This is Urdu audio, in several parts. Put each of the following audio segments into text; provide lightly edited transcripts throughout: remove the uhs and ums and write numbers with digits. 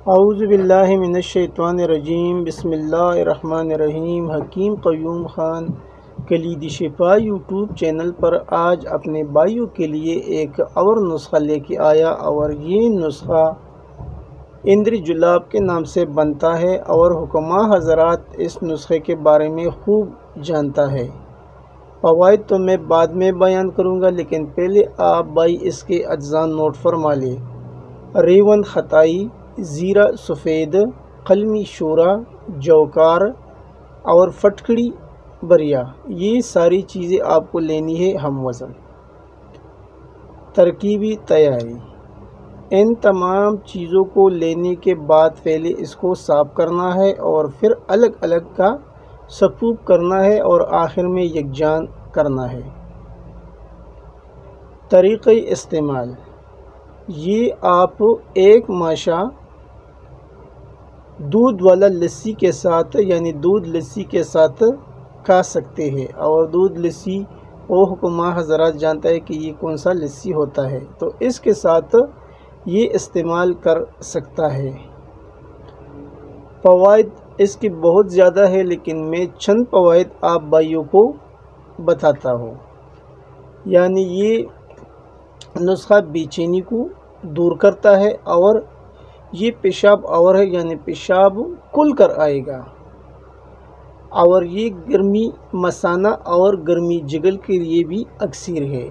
اعوذ باللہ من الشیطان الرجیم، بسم اللہ الرحمن الرحیم۔ حکیم قیوم خان کلید شفا یوٹیوب چینل پر آج اپنے بھائیوں کے لیے ایک اور نسخہ لے کے آیا، اور یہ نسخہ اندر جلاب کے نام سے بنتا ہے، اور حکماء حضرات اس نسخے کے بارے میں خوب جانتا ہے۔ فوائد تو میں بعد میں بیان کروں گا، لیکن پہلے آپ بھائی اس کے اجزاء نوٹ فرما لیں۔ ریون خطائی، زیرہ سفید، قلمی شورا، جوکار اور فٹکڑی بریا، یہ ساری چیزیں آپ کو لینی ہے ہم وزن۔ ترکیبی تیاری: ان تمام چیزوں کو لینے کے بعد پہلے اس کو صاف کرنا ہے، اور پھر الگ الگ کا سکوب کرنا ہے، اور آخر میں یکجا کرنا ہے۔ طریقہ استعمال: یہ آپ ایک ماشا دودھ والا لسی کے ساتھ دودھ لسی کے ساتھ کھا سکتے ہیں، اور دودھ لسی وہ حکماء حضرات جانتا ہے کہ یہ کون سا لسی ہوتا ہے، تو اس کے ساتھ یہ استعمال کر سکتا ہے۔ فوائد اس کی بہت زیادہ ہے، لیکن میں چند فوائد آپ بھائیوں کو بتاتا ہوں۔ یہ نسخہ بے چینی کو دور کرتا ہے، اور یہ پیشاب آور ہے، پیشاب کھل کر آئے گا، اور یہ گرمی مثانہ اور گرمی جگر کے لیے بھی اکثیر ہے،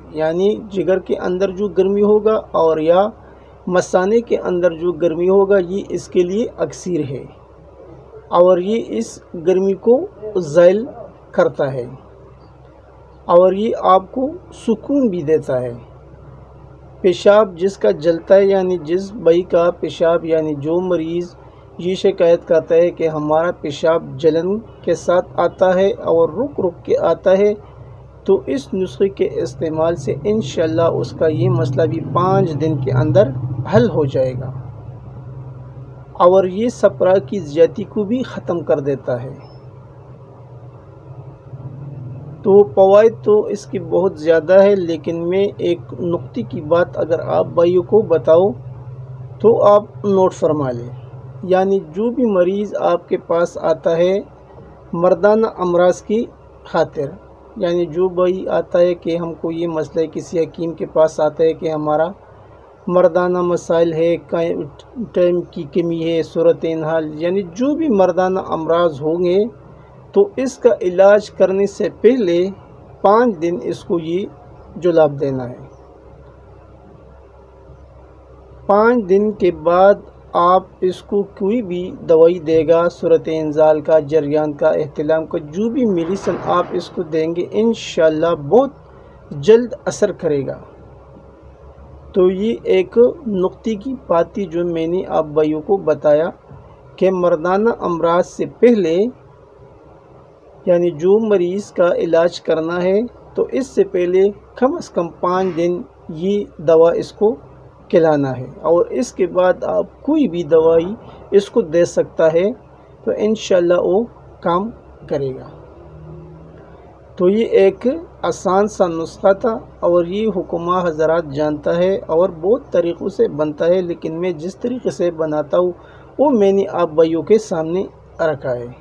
جگر کے اندر جو گرمی ہوگا اور یا مثانے کے اندر جو گرمی ہوگا، یہ اس کے لیے اکثیر ہے، اور یہ اس گرمی کو زائل کرتا ہے، اور یہ آپ کو سکون بھی دیتا ہے۔ پیشاب جس کا جلتا ہے، جس بھائی کا پیشاب جو مریض یہ شکایت کرتا ہے کہ ہمارا پیشاب جلن کے ساتھ آتا ہے اور رک رک کے آتا ہے، تو اس نسخے کے استعمال سے انشاءاللہ اس کا یہ مسئلہ بھی 5 دن کے اندر حل ہو جائے گا، اور یہ سپرا کی زیادتی کو بھی ختم کر دیتا ہے۔ تو فوائد تو اس کی بہت زیادہ ہے، لیکن میں ایک نقطے کی بات اگر آپ بھائیوں کو بتاؤں تو آپ نوٹ فرما لیں۔ جو بھی مریض آپ کے پاس آتا ہے مردانہ امراض کی خاطر، جو بھائی آتا ہے کہ ہم کو یہ مسئلہ ہے، کسی حکیم کے پاس آتا ہے کہ ہمارا مردانہ مسائل ہے، ٹائم کی کمی ہے، صورتِ حال، جو بھی مردانہ امراض ہوں گے، تو اس کا علاج کرنے سے پہلے 5 دن اس کو یہ جلاب دینا ہے۔ 5 دن کے بعد آپ اس کو کوئی بھی دوائی دے گا، صورت انزال کا، جریان کا، احتلام کا، جو بھی میڈیسن آپ اس کو دیں گے، انشاءاللہ بہت جلد اثر کرے گا۔ تو یہ ایک نقطے کی بات تھی جو میں نے آپ بھائیوں کو بتایا کہ مردانہ امراض سے پہلے جو مریض کا علاج کرنا ہے، تو اس سے پہلے کم از کم 5 دن یہ دوا اس کو کھلانا ہے، اور اس کے بعد آپ کوئی بھی دوائی اس کو دے سکتا ہے، تو انشاءاللہ وہ کام کرے گا۔ تو یہ ایک آسان سا نسخہ تھا، اور یہ حکماء حضرات جانتا ہے، اور بہت طریقوں سے بنتا ہے، لیکن میں جس طریقے سے بناتا ہوں وہ میں نے آپ بھائیوں کے سامنے رکھا ہے۔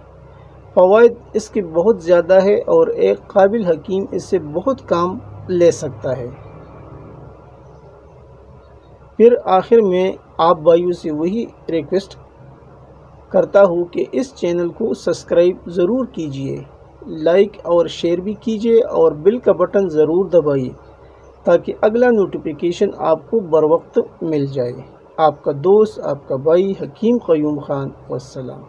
فوائد اس کے بہت زیادہ ہے، اور ایک قابل حکیم اس سے بہت کام لے سکتا ہے۔ پھر آخر میں آپ بھائیوں سے وہی ریکویسٹ کرتا ہوں کہ اس چینل کو سبسکرائب ضرور کیجئے، لائک اور شیئر بھی کیجئے، اور بیل کا بٹن ضرور دبائیے تاکہ اگلا نوٹیفیکیشن آپ کو بروقت مل جائے۔ آپ کا دوست، آپ کا بھائی حکیم قیوم خان، والسلام۔